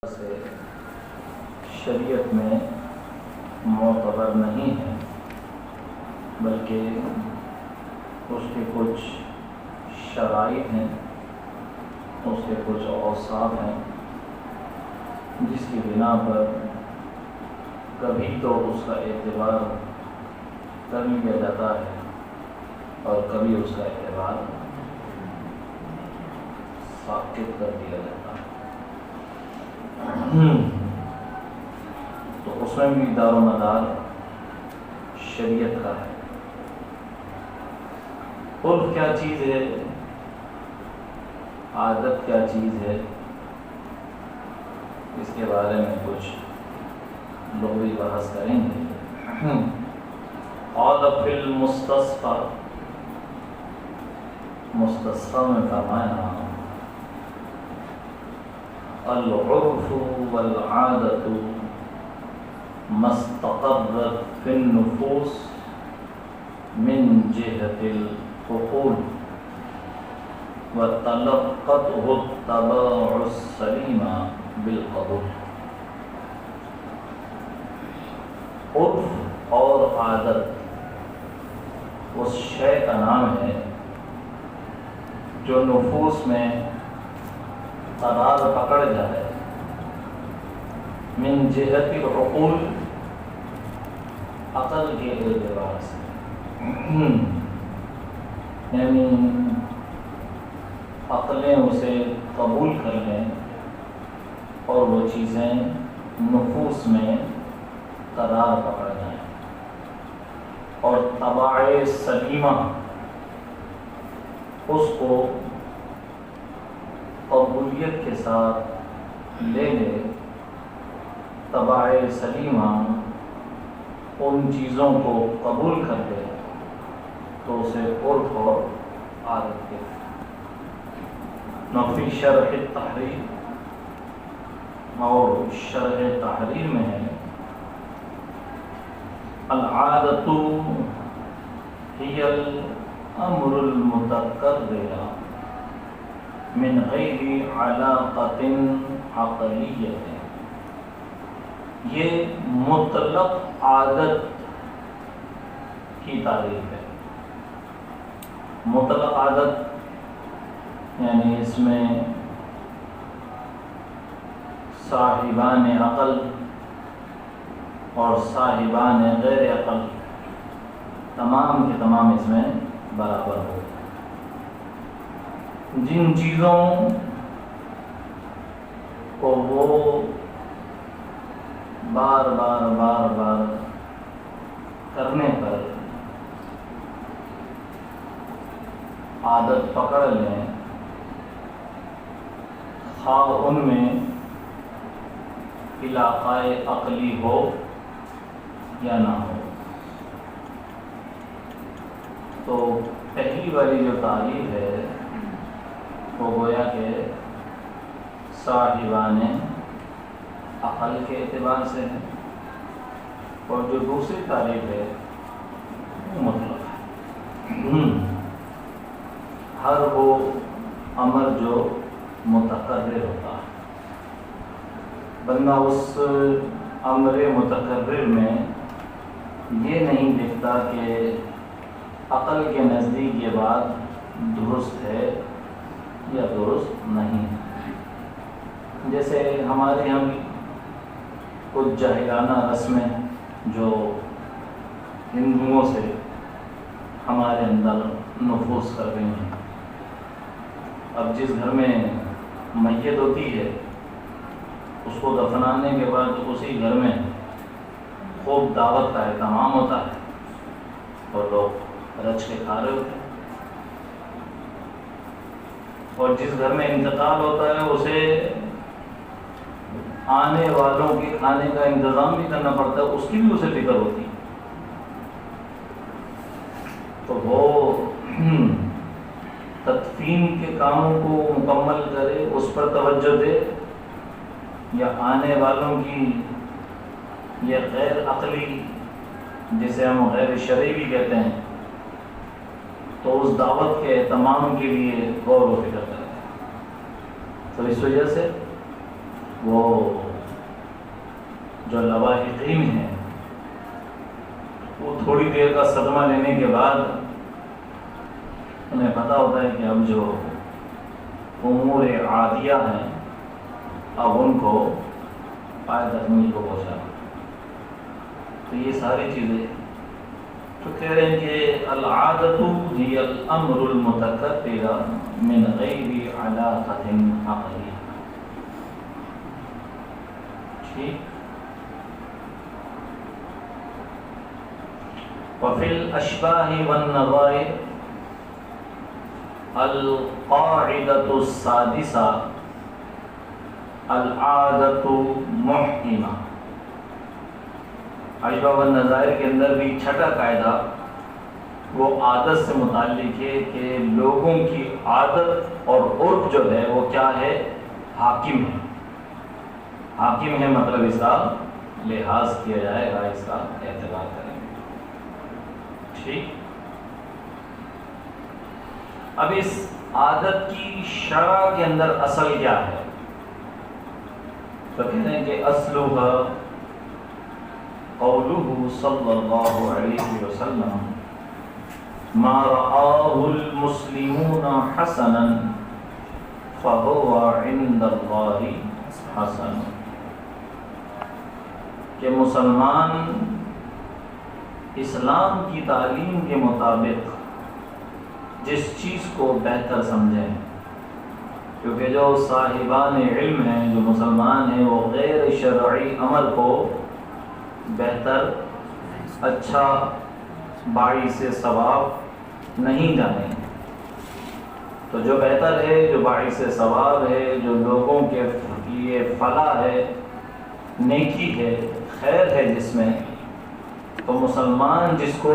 سے شریعت میں معتبر نہیں ہے، بلکہ اس کے کچھ شرائط ہیں، اس کے کچھ اوصاف ہیں جس کی بنا پر کبھی تو اس کا اعتبار کر لیا جاتا ہے اور کبھی اس کا اعتبار ساقط کر دیا جاتا ہے۔ تو اس میں بھی دار و مدار شریعت کا ہے۔ عرف کیا چیز ہے، عادت کیا چیز ہے، اس کے بارے میں کچھ لغوی بحث کریں گے۔ قال فی المستصفی، مستصفی میں فرمایا العرف والعادة ما استقرت في النفوس من جهة العقول وتلقته الطباع السليمة بالقبول۔ عرف اور عادت اس شے کا نام ہے جو نفوس میں قرار پکڑ جائے، من جہت العقول، عقل کے اعتبار سے، یعنی عقلیں اسے قبول کر لیں اور وہ چیزیں نفوس میں قرار پکڑ جائیں، اور طباع سلیمہ اس کو قبولیت کے ساتھ لے لے۔ طباع سلیمہ ان چیزوں کو قبول کر لے تو اسے عرف اور عادت کے۔ نفی شرح التحریر، اور شرح تحریر میں ہے العادۃ ہی الامر المتکرر من غیر علاقۃ عقلیۃ، یہ مطلق عادت کی تعریف ہے۔ مطلق عادت یعنی اس میں صاحبان عقل اور صاحبان غیر عقل تمام کے تمام اس میں برابر ہو۔ جن چیزوں کو وہ بار بار کرنے پر عادت پکڑ لیں، خواہ ان میں علاقۂ عقلی ہو یا نہ ہو۔ تو پہلی والی جو تعریف ہے وہ گویا کہ صاحبان عقل کے اعتبار سے ہے، اور جو دوسری تعریف ہے وہ مطلق ہے۔ ہر وہ امر جو متقرر ہوتا ہے، بندہ اس امر متقرر میں یہ نہیں دیکھتا کہ عقل کے نزدیک یہ بات درست ہے یا درست نہیں۔ جیسے ہمارے یہاں کچھ جاہلانہ رسمیں جو ہندوؤں سے ہمارے اندر نفوذ کر گئی ہیں۔ اب جس گھر میں میت ہوتی ہے اس کو دفنانے کے بعد اسی گھر میں خوب دعوت کا اہتمام ہوتا ہے اور لوگ رچ کے کھا رہے ہوتے ہیں، اور جس گھر میں انتقال ہوتا ہے اسے آنے والوں کے کھانے کا انتظام بھی کرنا پڑتا ہے، اس کی بھی اسے فکر ہوتی ہے۔ تو وہ تدفین کے کاموں کو مکمل کرے، اس پر توجہ دے، یا آنے والوں کی یہ غیر عقلی جسے ہم غیر شرعی بھی کہتے ہیں، تو اس دعوت کے اہتمام کے لیے غور و فکر کریں۔ تو اس وجہ سے وہ جو لواحقین ہیں وہ تھوڑی دیر کا صدمہ لینے کے بعد انہیں پتہ ہوتا ہے کہ اب جو امور عادیہ ہیں اب ان کو پائے تکمیل کو پہنچا. تو یہ ساری چیزیں تو کہہ رہے ہیں کہ العادت ہی الامر المتکرر من غیر علاقۃ عقلی. ٹھیک. وفی الاشباہ والنظائر القاعدۃ السادسہ العادۃ محکمہ. اشباہ والنظائر کے اندر بھی چھٹا قاعدہ وہ عادت سے متعلق ہے کہ لوگوں کی عادت اور عرف جو ہے وہ کیا ہے؟ حاکم ہے. حاکم ہے مطلب اس کا لحاظ کیا جائے گا, اس کا اعتبار کریں گے. ٹھیک. اب اس عادت کی شرع کے اندر اصل کیا ہے؟ تو کہتے ہیں کہ اصلها قوله صلی اللہ علیہ وسلم ما رآه المسلمون حسنا فهو عند اللہ حسن. کہ مسلمان اسلام کی تعلیم کے مطابق جس چیز کو بہتر سمجھیں, کیونکہ جو صاحبان علم ہیں, جو مسلمان ہیں, وہ غیر شرعی عمل کو بہتر, اچھا, باعث ثواب نہیں جانیں. تو جو بہتر ہے, جو باعث ثواب ہے, جو لوگوں کے لیے فلاح ہے, نیکی ہے, خیر ہے جس میں, تو مسلمان جس کو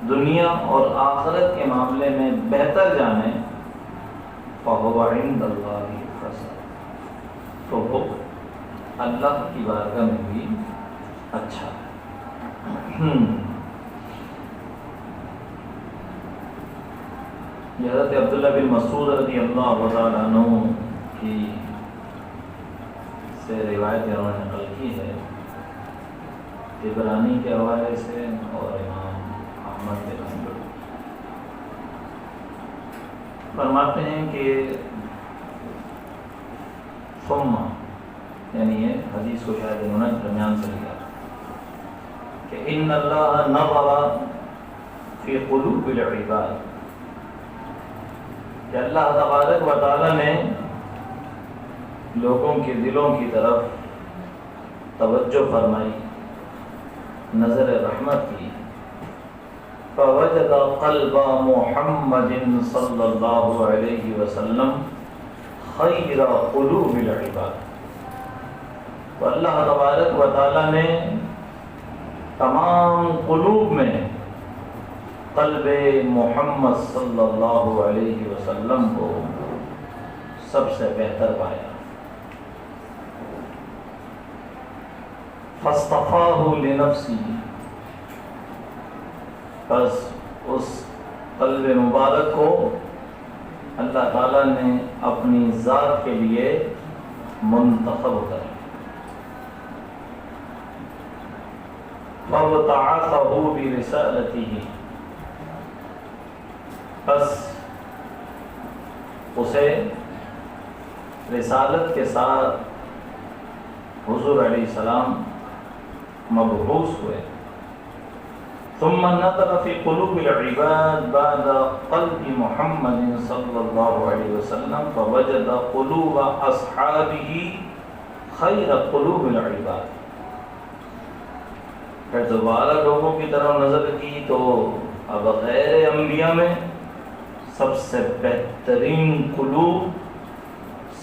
دنیا اور آخرت کے معاملے میں بہتر جانے فَهُوَ عِنْدَ اللَّهِ حَسَنٌ, تو وہ اللہ کی بارگاہ میں بھی اچھا ہے. حضرت عبداللہ بن مسعود رضی اللہ تعالیٰ عنہ کی سے روایت انہوں نے نقل کی ہے عبرانی کے حوالے سے اور امام احمد بن حنبل. فرماتے ہیں کہ ثم, یعنی یہ حدیث کو شاید انہوں نے درمیان سے لیا کہ ان اللہ نظر فی قلوب العباد, کہ اللہ تبارک و تعالی نے لوگوں کے دلوں کی طرف توجہ فرمائی, نظر رحمت کی. فوجد قلب محمد صلی اللہ علیہ وسلم خیر قلوب العباد. تو اللہ تبارک و تعالی نے تمام قلوب میں قلب محمد صلی اللہ علیہ وسلم کو سب سے بہتر پایا. فاصطفاہ لنفسی, بس اس قلب مبارک کو اللہ تعالیٰ نے اپنی ذات کے لیے منتخب کر. فَوَتَعَاقَهُ بِرِسَالَتِهِ, بس اسے رسالت کے ساتھ حضور علیہ السلام مبعوث ہوئے. ثم نظر في قلوب العباد بعد قلب محمد صلی اللہ علیہ وسلم فوجد قلوب اصحابہ خیر قلوب العباد. پھر دوبارہ لوگوں کی طرف نظر کی تو اب غیر انبیاء میں سب سے بہترین قلوب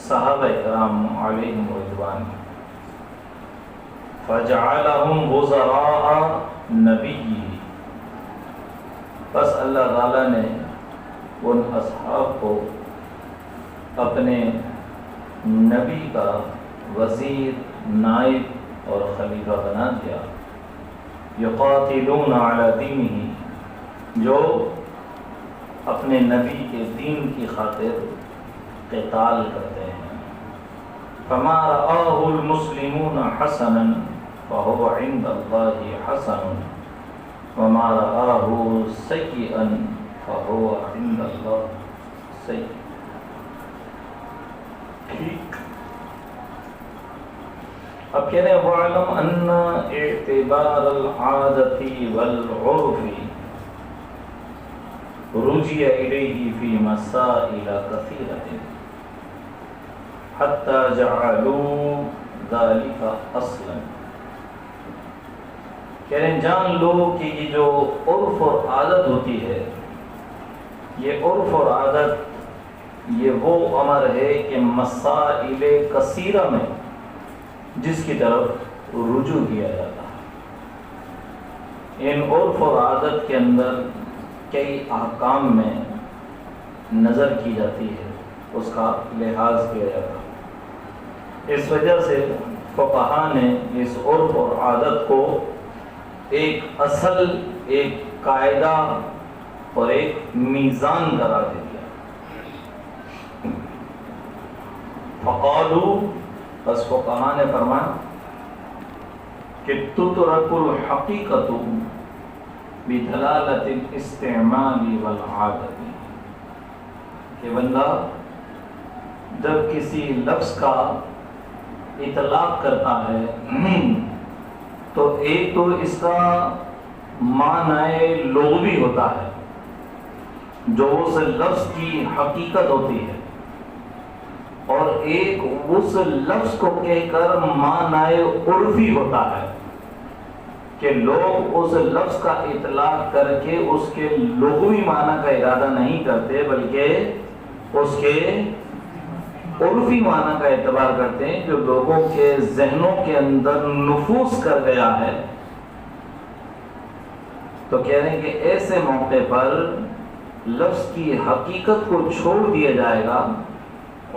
صحابہ کرام علیہم رضوان, فجعلہم وزراء نبی. بس اللہ تعالیٰ نے ان اصحاب کو اپنے نبی کا وزیر, نائب اور خلیفہ بنا دیا. یقاتلون علی دینہ, جو اپنے نبی کے دین کی خاطر قتال کرتے ہیں. فما رآه المسلمون حسنا فهو عند الله حسن وما رآه سيئا فهو عند الله سيئ. ٹھیک. اب کہہ رہے ہیں وَعْلَمْ أَنَّ اعْتِبَارَ الْعَادَةِ وَالْعُرْفِ رُجِعَ إِلَيْهِ فِي مَسَائِلَ كَثِيرَةٍ حَتَّى جَعَلُوا ذَلِكَ أَصْلًا. کہہ رہے ہیں جان لو کہ یہ جو عرف اور عادت ہوتی ہے، یہ عرف اور عادت یہ وہ امر ہے کہ مسائل کثیرہ میں جس کی طرف رجوع کیا جاتا ہے. ان عرف اور عادت کے اندر کئی احکام میں نظر کی جاتی ہے، اس کا لحاظ کیا جاتا ہے. اس وجہ سے فقہا نے اس عرف اور عادت کو ایک اصل، ایک قاعدہ اور ایک میزان قرار دے دیا. فقالوا، بس فقہا نے فرمایا کہ تترک الحقیقت بدلالۃ الاستعمال والعادت، کہ بندہ جب کسی لفظ کا اطلاق کرتا ہے تو ایک تو اس کا معنی لغوی ہوتا ہے جو اس لفظ کی حقیقت ہوتی ہے، اور ایک اس لفظ کو کہہ کر معنی عرفی ہوتا ہے کہ لوگ اس لفظ کا اطلاق کر کے اس کے لغوی معنی کا ارادہ نہیں کرتے بلکہ اس کے عرفی معنی کا اعتبار کرتے ہیں جو لوگوں کے ذہنوں کے اندر نفوذ کر گیا ہے. تو کہہ رہے ہیں کہ ایسے موقع پر لفظ کی حقیقت کو چھوڑ دیا جائے گا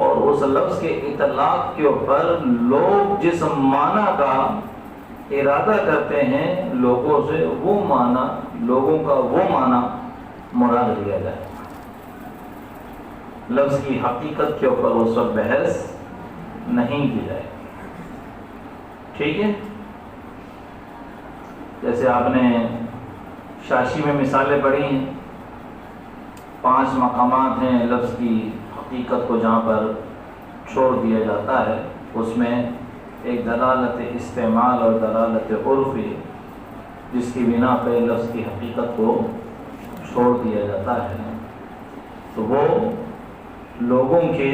اور اس لفظ کے اطلاق کے اوپر لوگ جس معنی کا ارادہ کرتے ہیں لوگوں سے وہ معنی، لوگوں کا وہ معنی مراد لیا جائے گا. لفظ کی حقیقت کے اوپر اس وقت بحث نہیں کی جائے. ٹھیک ہے. جیسے آپ نے شاشی میں مثالیں پڑھی ہیں، 5 مقامات ہیں لفظ کی حقیقت کو جہاں پر چھوڑ دیا جاتا ہے. اس میں ایک دلالت استعمال اور دلالت عرف ہے جس کی بنا پہ لفظ کی حقیقت کو چھوڑ دیا جاتا ہے. تو وہ لوگوں کے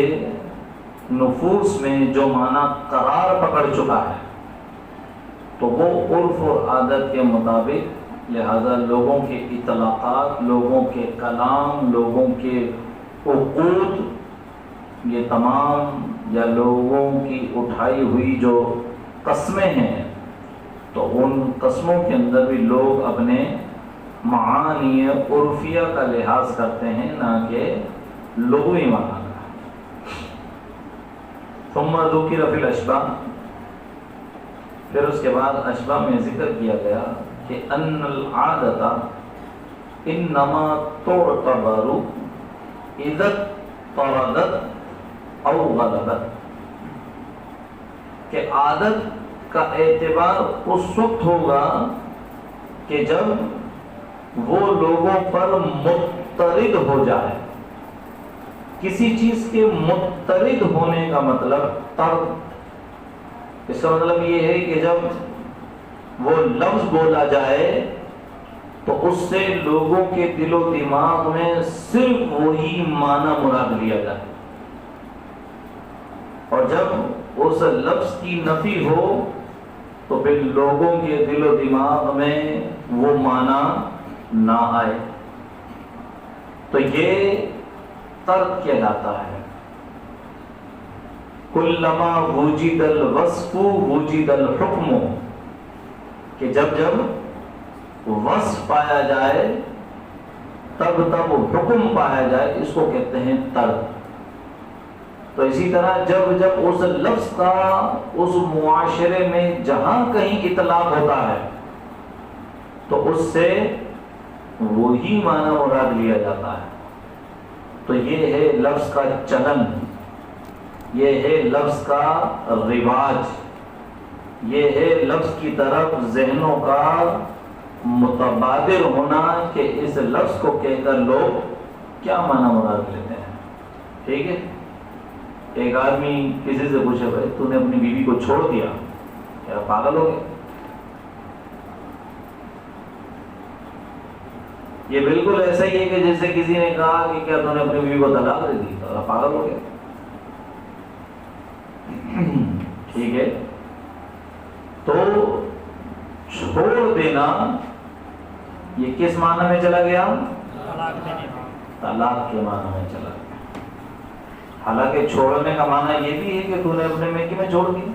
نفوس میں جو معنی قرار پکڑ چکا ہے تو وہ عرف اور عادت کے مطابق، لہذا لوگوں کے اطلاقات، لوگوں کے کلام، لوگوں کے عقود، یہ تمام یا لوگوں کی اٹھائی ہوئی جو قسمیں ہیں تو ان قسموں کے اندر بھی لوگ اپنے معانی عرفیہ کا لحاظ کرتے ہیں، نہ کہ لغوی معنی کا. ثم ذکر فی الاشباہ، پھر اس کے بعد اشباہ میں ذکر کیا گیا کہ ان العادت انما تعتبر اذا طردت او غلبت، کہ عادت کا اعتبار اس وقت ہوگا کہ جب وہ لوگوں پر مضطرد ہو جائے. کسی چیز کے مضطرد ہونے کا مطلب طرد، اس کا مطلب یہ ہے کہ جب وہ لفظ بولا جائے تو اس سے لوگوں کے دل و دماغ میں صرف وہی معنی مراد لیا جائے، اور جب اس لفظ کی نفی ہو تو پھر لوگوں کے دل و دماغ میں وہ معنی نہ آئے. تو یہ طرد کہلاتا ہے. کلما وجد الوصف وجد الحکم، کہ جب جب وصف پایا جائے تب تب حکم پایا جائے، اس کو کہتے ہیں طرد. تو اسی طرح جب جب اس لفظ کا اس معاشرے میں جہاں کہیں اطلاق ہوتا ہے تو اس سے وہی معنی مراد لیا جاتا ہے. تو یہ ہے لفظ کا چلن. یہ ہے لفظ کا رواج، یہ ہے لفظ کی طرف ذہنوں کا متبادر ہونا کہ اس لفظ کو کہہ کر لوگ کیا معنی مراد لیتے ہیں. ٹھیک ہے. ایک آدمی کسی سے پوچھے بھائی تو نے اپنی بیوی کو چھوڑ دیا، کیا پاگل ہو گئے؟ یہ بالکل ایسا ہی ہے کہ جیسے کسی نے کہا کہ کیا تو نے اپنی بیوی کو طلاق دے دی، تو پاگل ہو گئے. ٹھیک ہے. تو چھوڑ دینا یہ کس معنی میں چلا گیا؟ طلاق کے معنی میں چلا گیا. حالانکہ چھوڑنے کا معنی یہ بھی ہے کہ تو نے اپنے میکے میں چھوڑ دی.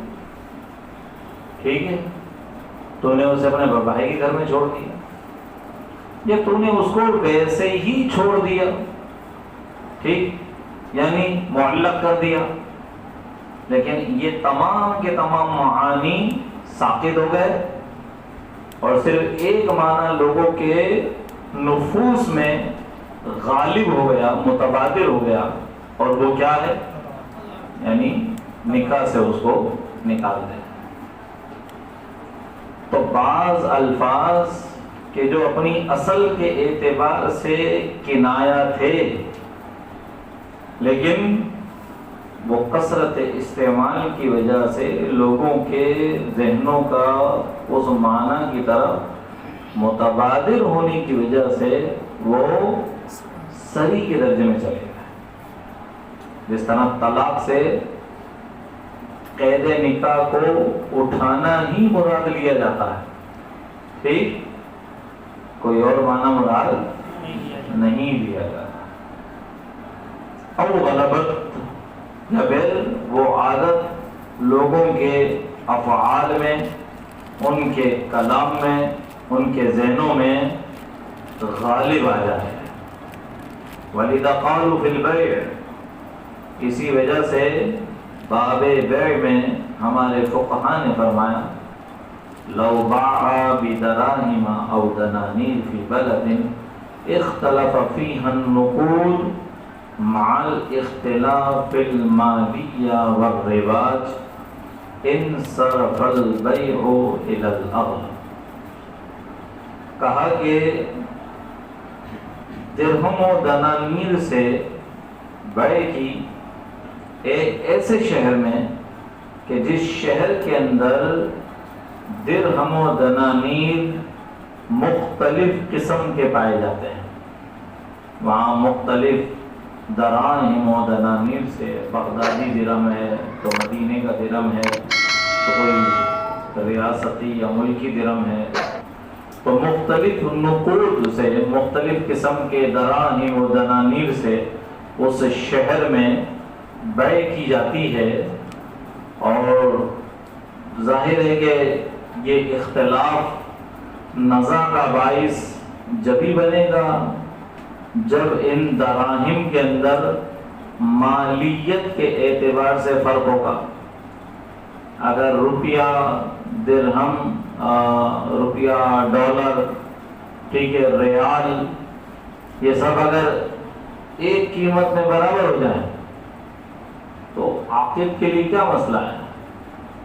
ٹھیک ہے. تو نے اسے اپنے بھائی کے گھر میں چھوڑ دیا، یا تو نے اس کو ویسے ہی چھوڑ دیا. ٹھیک، یعنی معلق کر دیا. لیکن یہ تمام کے تمام معانی ساقط ہو گئے اور صرف ایک معنی لوگوں کے نفوس میں غالب ہو گیا، متبادر ہو گیا، اور وہ کیا ہے؟ یعنی نکاح سے اس کو نکال دیں. تو بعض الفاظ کہ جو اپنی اصل کے اعتبار سے کنایا تھے، لیکن وہ کثرت استعمال کی وجہ سے لوگوں کے ذہنوں کا اس معنی کی طرف متبادر ہونے کی وجہ سے وہ صحیح کے درجے میں چلے گئے. جس طرح طلاق سے قید نکاح کو اٹھانا ہی مراد لیا جاتا ہے. ٹھیک، کوئی اور معنی مراد نہیں لیا جاتا. او غلبت، یا پھر وہ عادت لوگوں کے افعال میں، ان کے کلام میں، ان کے ذہنوں میں غالب آ جائے. وَلِذَا قَالُوا فِي الْبَيْعِ، اسی وجہ سے باب بیع میں ہمارے فقہاء نے فرمایا لو باع بدراہم او دنانیر فی بلد اختلف فیہا النقود مع الاختلاف المالیہ والرواج انصرف البیع الی الاغلى. کہا کہ درہم و دنانیر سے بیع کی ایک ایسے شہر میں کہ جس شہر کے اندر درہم و دنانیر مختلف قسم کے پائے جاتے ہیں. وہاں مختلف دراہم و دنانیر سے بغدادی درہم ہے تو مدینے کا درہم ہے تو کوئی ریاستی یا ملکی درہم ہے. تو مختلف نقود سے، مختلف قسم کے دراہم و دنانیر سے اس شہر میں بیع کی جاتی ہے. اور ظاہر ہے کہ یہ اختلاف نزاع کا باعث جبھی بنے گا جب ان دراہم کے اندر مالیت کے اعتبار سے فرق ہوگا. اگر روپیہ، درہم، روپیہ، ڈالر، ٹھیک ہے، ریال، یہ سب اگر ایک قیمت میں برابر ہو جائیں تو عاقب کے لیے کیا مسئلہ ہے؟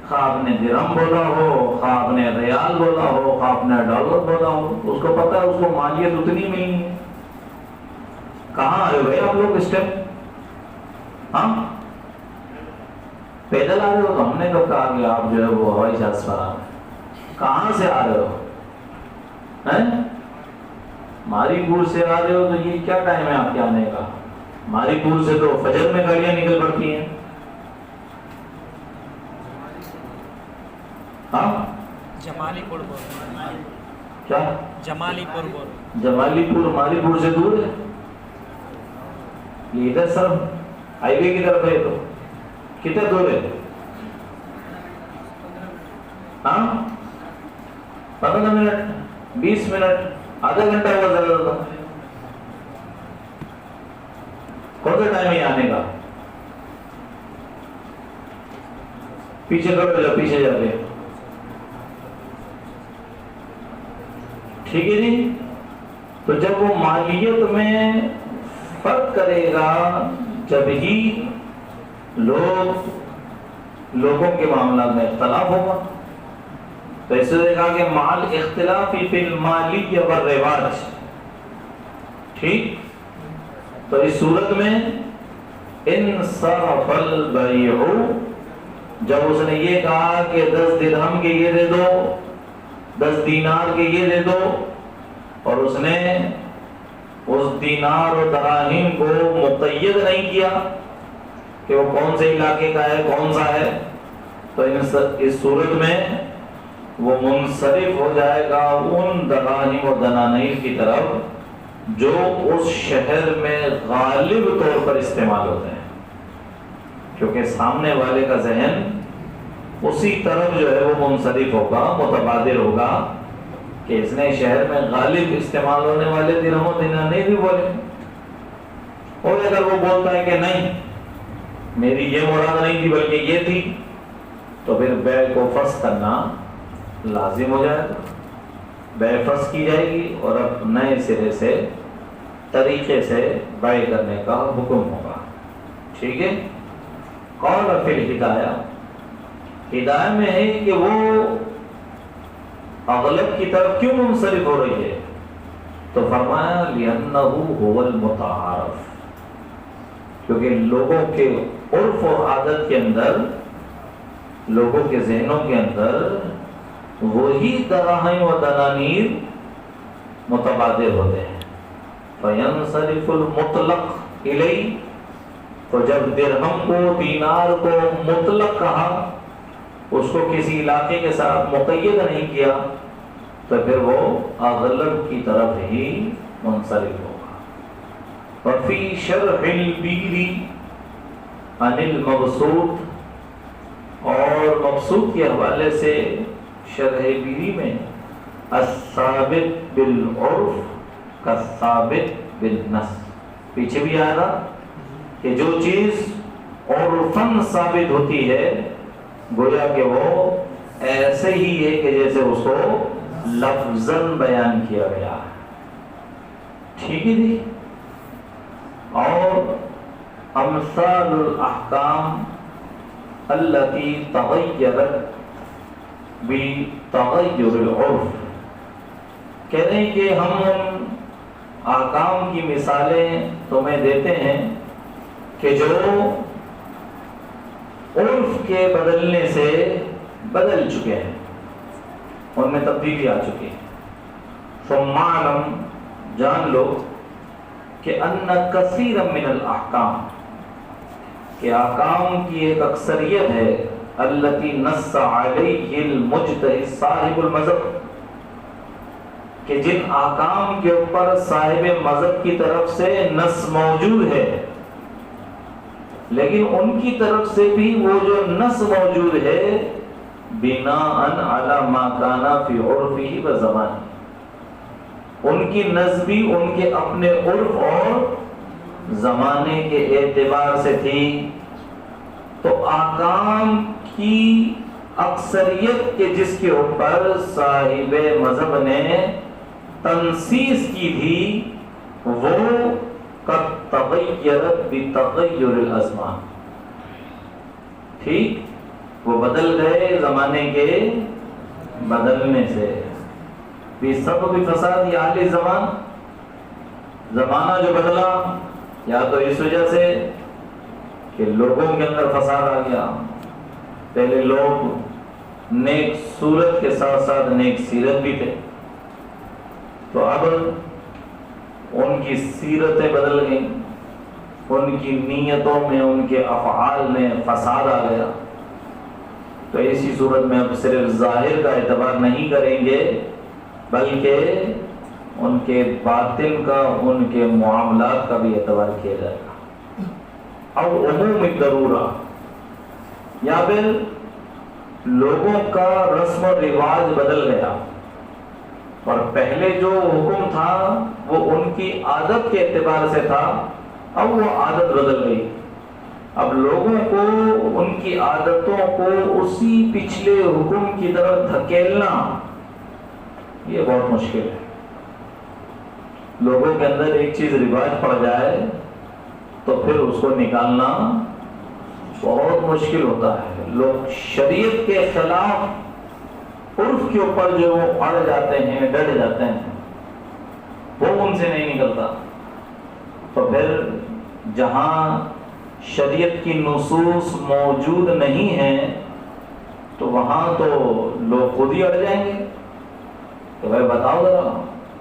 خواہ آپ نے درہم بولا ہو، خواہ آپ نے ریال بولا ہو، خواہ آپ نے ڈالر بولا ہو، اس کو پتہ ہے اس کو مالیت اتنی ملنی ہے. کہاں آئے ہو بھائی آپ لوگ اس ٹائم؟ ہاں پیدل آ رہے ہو؟ تو ہم نے کب کہا کہ آپ جو ہے وہ ہوائی جہاز پر آ رہے ہیں. کہاں سے آ رہے ہو؟ ماری پور سے آ رہے ہو تو یہ کیا ٹائم ہے آپ کے آنے کا؟ ماری پور سے تو فجر میں گاڑیاں نکل پڑتی ہیں. ہاں جمالی پور کیا؟ جمالی پور جمالی پور ماری پور سے دور ہے. یہ ادھر سر ہائی وے کی طرف ہے. تو کتنا دور ہے؟ ہاں 15 منٹ، 20 منٹ، آدھا گھنٹہ ہوا زیادہ ہوگا. کون سا ٹائم ہے آنے کا؟ پیچھے کرو، جا پیچھے جا کے. ٹھیک ہے جی. تو جب وہ مالیت میں فرق کرے گا جب ہی لوگوں کے معاملات میں اختلاف ہوگا. تو اس نے کہا کہ مال اختلافی فی المالی والرواج. ٹھیک. تو اس صورت میں انصرف البیع، جب اس نے یہ کہا کہ 10 درہم کے یہ دے دو، 10 دینار کے یہ دے دو، اور اس نے اس دینار و دراہم کو مقید نہیں کیا کہ وہ کون سے علاقے کا ہے، کون سا ہے، تو اس صورت میں وہ منصرف ہو جائے گا ان دراہم و دنانیر کی طرف جو اس شہر میں غالب طور پر استعمال ہوتے ہیں، کیونکہ سامنے والے کا ذہن اسی طرف جو ہے وہ منصرف ہوگا، متبادر ہوگا کہ اس نے شہر میں غالب استعمال ہونے والے درہم و دینار بھی بولے. اور اگر وہ بولتا ہے کہ نہیں میری یہ مراد نہیں تھی بلکہ یہ تھی، تو پھر بیع کو فسخ کرنا لازم ہو جائے گا. بیع فسخ کی جائے گی اور اب نئے سرے سے طریقے سے بیع کرنے کا حکم ہوگا. ٹھیک ہے. قول فی الہدایہ، ہدایہ میں ہے کہ وہ اغلب کی طرف کیوں منصرف ہو رہی ہے، تو فرمایا لِأَنَّهُ هُوَ الْمُتَعَارَفُ، کیونکہ لوگوں کے عرف و عادت کے اندر، لوگوں کے ذہنوں کے اندر وہی دراہم و دنانیر متبادر ہوتے ہیں. فَيَنْصَرِفُ الْمُطْلَقُ إِلَيْهِ، تو جب درہم کو دینار کو مطلق کہا، اس کو کسی علاقے کے ساتھ مقید نہیں کیا، تو پھر وہ اغلب کی طرف ہی منصرف ہوگا. وَفِي شَرْحِ الْبِيرِ عَنِ الْمَبْسُوطِ، اور مبسوط کے حوالے سے شرح بیری میں الثابت بالعرف کالثابت بالنص، پیچھے بھی آیا تھا کہ جو چیز عرفاً ثابت ہوتی ہے گویا کہ وہ ایسے ہی ہے کہ جیسے اس کو لفظاً بیان کیا گیا ہے. ٹھیک ہے جی. اور امثال الاحکام التي تغیرت بتغیر العرف، کہہ رہے ہیں کہ ہم ان احکام کی مثالیں تمہیں دیتے ہیں کہ جو عرف کے بدلنے سے بدل چکے ہیں، ان میں تبدیلی آ چکی ہے. ثم اعلم، جان لو کہ ان کثیرا من الاحکام، کہ احکام کی ایک اکثریت ہے التي نص علیہ المجتہد صاحب المذہب، کہ جن احکام کے اوپر صاحب مذہب کی طرف سے نص موجود ہے، لیکن ان کی طرف سے بھی وہ جو نص موجود ہے بناء علی ما کان فی عرفہ و زمانہ، ان کی نص بھی ان کے اپنے عرف اور زمانے کے اعتبار سے تھی. تو احکام کی اکثریت کے جس کے اوپر صاحب مذہب نے تنصیص کی تھی وہ قد تغیرت بتغیر الازمان، ٹھیک، وہ بدل گئے زمانے کے بدلنے سے. بسبب فساد اہل زمان، زمانہ جو بدلا یا تو اس وجہ سے کہ لوگوں کے اندر فساد آ گیا. پہلے لوگ نیک صورت کے ساتھ ساتھ نیک سیرت بھی تھے، تو اب ان کی سیرتیں بدل گئیں، ان کی نیتوں میں، ان کے افعال میں فساد آ گیا. تو ایسی صورت میں اب صرف ظاہر کا اعتبار نہیں کریں گے بلکہ ان کے باطن کا، ان کے معاملات کا بھی اعتبار کیا جائے گا. اور عموم ضرورہ، یا پھر لوگوں کا رسم و رواج بدل گیا، اور پہلے جو حکم تھا وہ ان کی عادت کے اعتبار سے تھا، اب وہ عادت بدل گئی. اب لوگوں کو ان کی عادتوں کو اسی پچھلے حکم کی طرف دھکیلنا یہ بہت مشکل ہے. لوگوں کے اندر ایک چیز رواج پڑ جائے تو پھر اس کو نکالنا بہت مشکل ہوتا ہے. لوگ شریعت کے خلاف عرف کے اوپر جو وہ اڑ جاتے ہیں, ڈٹ جاتے ہیں, وہ ان سے نہیں نکلتا. تو پھر جہاں شریعت کی نصوص موجود نہیں ہیں تو وہاں تو لوگ خود ہی اڑ جائیں گے کہ بھائی بتاؤ ذرا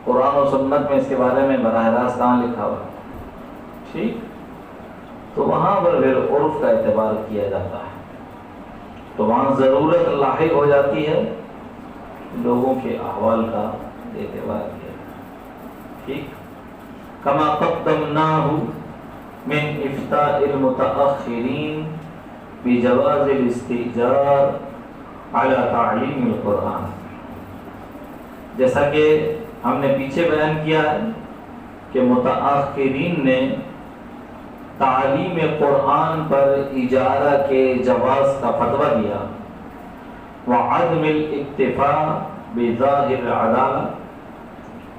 قرآن و سنت میں اس کے بارے میں براہ راست کہاں لکھا ہوا ہے. ٹھیک, تو وہاں پر پھر عرف کا اعتبار کیا جاتا ہے. تو وہاں ضرورت لاحق ہو جاتی ہے لوگوں کے احوال کا اعتبار کیا. ٹھیک, کما قدمناہ من افتاء المتأخرین بجواز الاستئجار علی تعلیم القرآن. جیسا کہ ہم نے پیچھے بیان کیا ہے کہ متأخرین نے تعلیم قرآن پر اجارہ کے جواز کا فتویٰ دیا. وعدم الاکتفاء بظاہر العدالہ,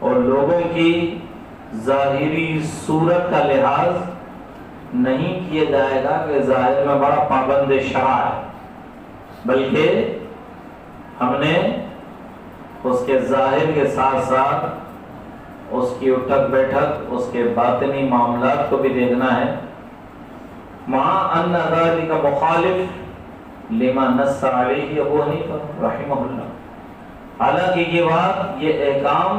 اور لوگوں کی ظاہری صورت کا لحاظ نہیں کیا جائے گا کہ ظاہر میں بڑا پابند شرع ہے, بلکہ ہم نے اس کے ظاہر کے ساتھ ساتھ اس کی اٹھک بیٹھک, اس کے باطنی معاملات کو بھی دیکھنا ہے. مع ان ذلك مخالف لما نص علیہ ابو حنیفہ رحمہ اللہ. حالانکہ یہ بات, یہ احکام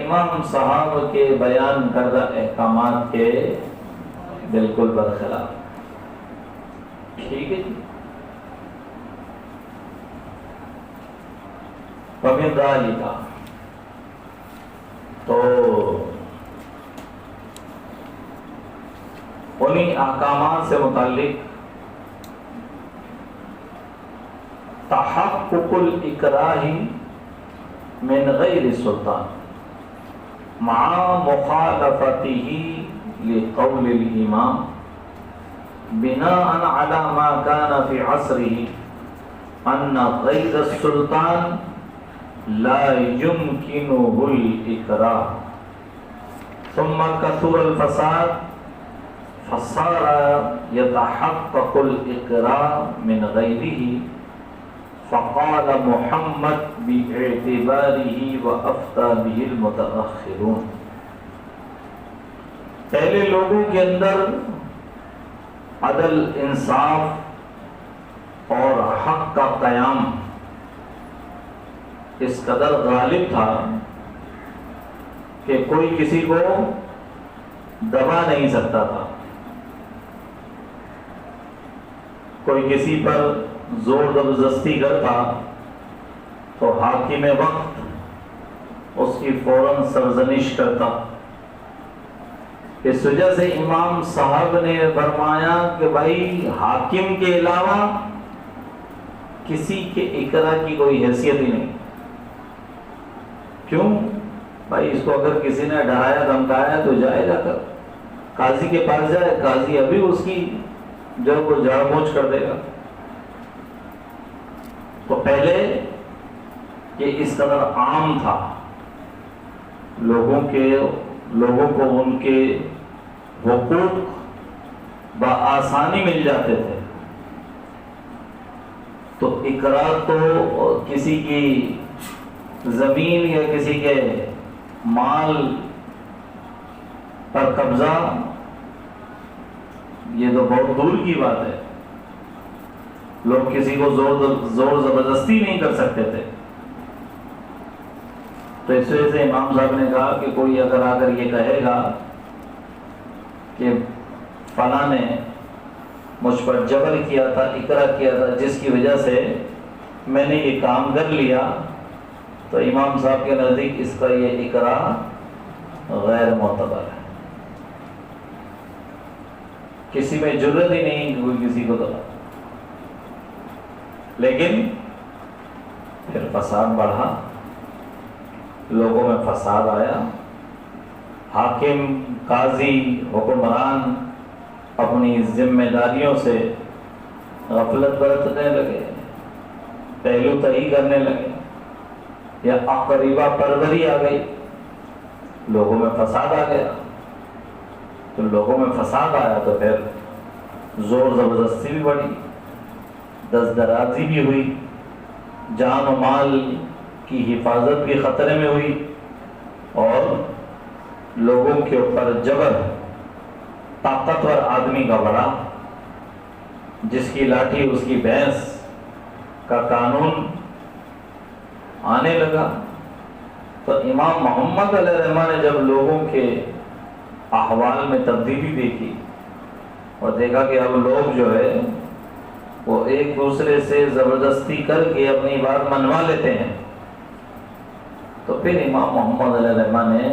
امام صحابہ کے بیان کردہ احکامات کے بالکل برخلاف. ٹھیک ہے جی. ومن ذلك, تو انہی احکامات سے متعلق تحقق الاکراہ من غیر سلطان مع مخالفته لقول الامام بناء على ما كان في عصره ان غیر السلطان لا يمكنه الاکراہ ثم كثر الفساد فصار يتحقق الاکراہ من غیره فقال محمد باعتباره وافتى به المتأخرون. پہلے لوگوں کے اندر عدل, انصاف اور حق کا قیام اس قدر غالب تھا کہ کوئی کسی کو دبا نہیں سکتا تھا, کوئی کسی پر زور زبردستی کرتا تو حاکم وقت اس کی فوراً سرزنش کرتا. اس وجہ سے امام صاحب نے فرمایا کہ بھائی حاکم کے علاوہ کسی کے اقرا کی کوئی حیثیت ہی نہیں. کیوں بھائی, اس کو اگر کسی نے ڈرایا دھمکایا تو جائے جا کر قاضی کے پاس جائے, قاضی ابھی اس کی جو وہ جڑ موچ کر دے گا. تو پہلے یہ اس قدر عام تھا, لوگوں کو ان کے حقوق بآسانی مل جاتے تھے. تو اقرار تو کسی کی زمین یا کسی کے مال پر قبضہ یہ تو بہت دور کی بات ہے. لوگ کسی کو زور زبردستی نہیں کر سکتے تھے. تو اس وجہ سے امام صاحب نے کہا کہ کوئی اگر آ کر یہ کہے گا کہ فلاں نے مجھ پر جبر کیا تھا, اقرا کیا تھا, جس کی وجہ سے میں نے یہ کام کر لیا, تو امام صاحب کے نزدیک اس کا یہ اقرا غیر معتبر ہے. کسی میں جرت ہی نہیں کہ کوئی کسی کو دبا. لیکن پھر فساد بڑھا, لوگوں میں فساد آیا, حاکم, قاضی, حکمران اپنی ذمہ داریوں سے غفلت برتنے لگے, پہلو تہی کرنے لگے, یا اقربا پروری آ گئی, لوگوں میں فساد آ گیا. تو لوگوں میں فساد آیا تو پھر زور زبردستی بھی بڑھی، دست درازی بھی ہوئی، جان و مال کی حفاظت بھی خطرے میں ہوئی، اور لوگوں کے اوپر جبر طاقتور آدمی کا بڑا، جس کی لاٹھی اس کی بھینس کا قانون آنے لگا۔ تو امام محمد علیہ الرحمہ نے جب لوگوں کے احوال میں تبدیلی دیکھی اور دیکھا کہ اب لوگ جو ہے وہ ایک دوسرے سے زبردستی کر کے اپنی بات منوا لیتے ہیں، تو پھر امام محمد علیہ الرحمہ نے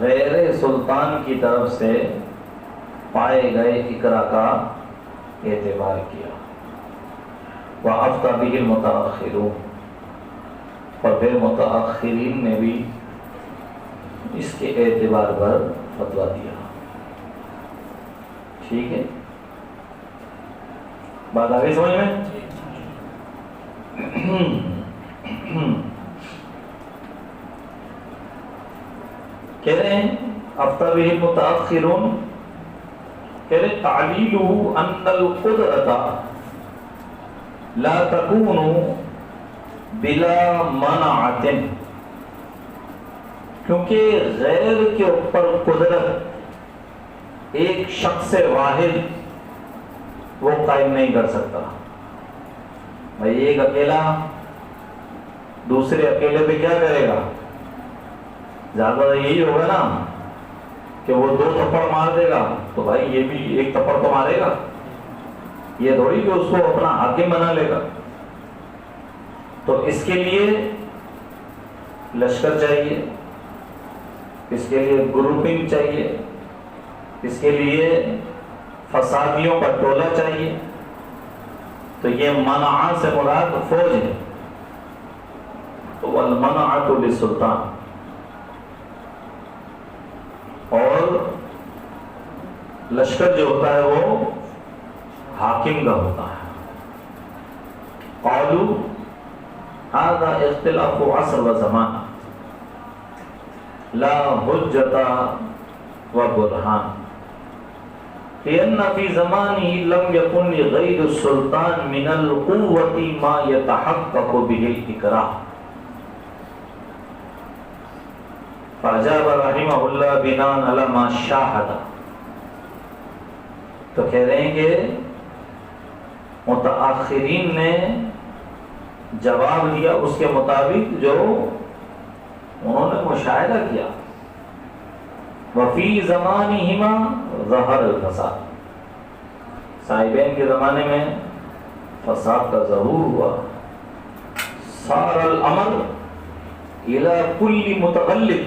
غیر سلطان کی طرف سے پائے گئے اقرا کا اعتبار کیا، وَأَفْتَى بِهِ الْمُتَأَخِّرُونَ، اور پھر متأخرین نے بھی اس کے اعتبار پر فتویٰ دیا۔ ٹھیک ہے، بات آگے سمجھ میں؟ کہہ رہے ہیں افتى به المتأخرون، کہہ رہے تعلیلہ ان القدرة لا تكون بلا منعۃ، کیونکہ غیر کے اوپر قدرت ایک شخص واحد وہ قائم نہیں کر سکتا۔ بھائی ایک اکیلا دوسرے اکیلے پہ کیا کرے گا؟ زیادہ یہی ہوگا نا کہ وہ 2 تھپڑ مار دے گا تو بھائی یہ بھی ایک تھپڑ تو مارے گا، یہ تھوڑی کہ اس کو اپنا حاکم بنا لے گا۔ تو اس کے لیے لشکر چاہیے، اس کے لیے گروپنگ چاہیے، اس کے لیے فسادیوں کا ٹولہ چاہیے۔ تو یہ منع سے مراد فوج ہے، تو والمنعۃ للسلطان، اور لشکر جو ہوتا ہے وہ حاکم کا ہوتا ہے۔ قالوا هذا اختلاف عصر و زمان لا حجت و برہان، لأن في زمانه لم يكن لغير السلطان من القوة ما يتحقق به الإكراه، فأجاب رحمہ اللہ بناء على ما شاهد۔ تو کہہ رہے ہیں کہ متأخرین نے جواب دیا اس کے مطابق جو انہوں نے مشاہدہ کیا۔ وفی زمانہما ظہر الفساد، صاحبین کے زمانے میں فساد کا ظہور ہوا۔ صار الامر الی کل متغلب،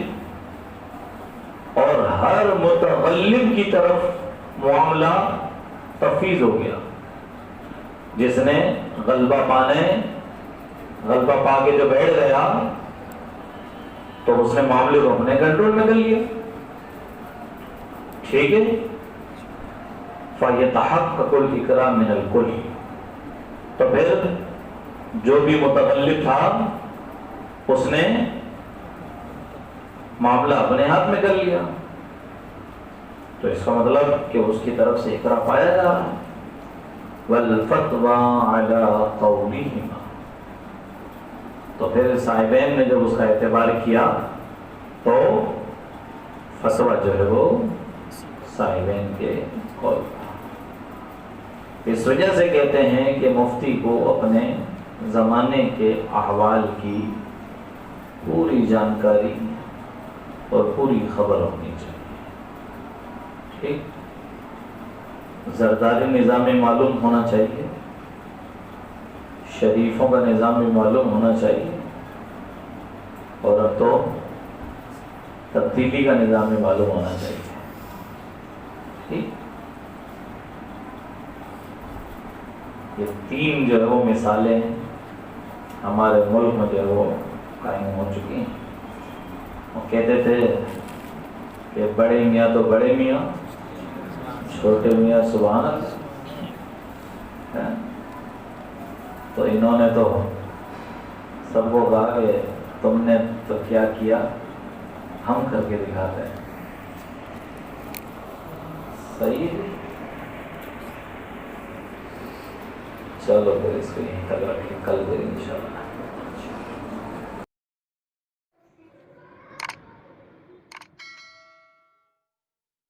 اور ہر متغلب کی طرف معاملہ تفویض ہو گیا۔ جس نے غلبہ پا کے جو بیٹھ گیا تو اس نے معاملے کو اپنے کنٹرول میں کر لیا۔ ٹھیک ہے، فَيَتَحَقَّقُ الْإِكْرَامُ مِنَ الْكُلِّ، تو پھر جو بھی متغلب تھا اس نے معاملہ اپنے ہاتھ میں کر لیا، تو اس کا مطلب کہ اس کی طرف سے اقرا پایا جا رہا ہے۔ وَالْفَتْوَى عَلَىٰ قَوْلِهِمَا، تو پھر صاحبین نے جب اس کا اعتبار کیا تو فتویٰ جو ہے وہ صاحبین کے قول تھا۔ اس وجہ سے کہتے ہیں کہ مفتی کو اپنے زمانے کے احوال کی پوری جانکاری اور پوری خبر ہونی چاہیے۔ ٹھیک، زرداری نظام معلوم ہونا چاہیے، شریفوں کا نظام بھی معلوم ہونا چاہیے، اور اب تو تبدیلی کا نظام بھی معلوم ہونا چاہیے۔ ٹھیک، یہ 3 جو ہے وہ مثالیں ہمارے ملک میں جو ہے وہ قائم ہو چکی ہیں۔ وہ کہتے تھے کہ بڑے میاں تو بڑے میاں، چھوٹے میاں سبحان اللہ، تو انہوں نے تو سب کو کہا کہ تم نے تو کیا کیا، ہم کر کے دکھاتے ہیں۔ صحیح ہے، چلو پھر اس کو یہیں تک رکھیں، کل پھر انشاءاللہ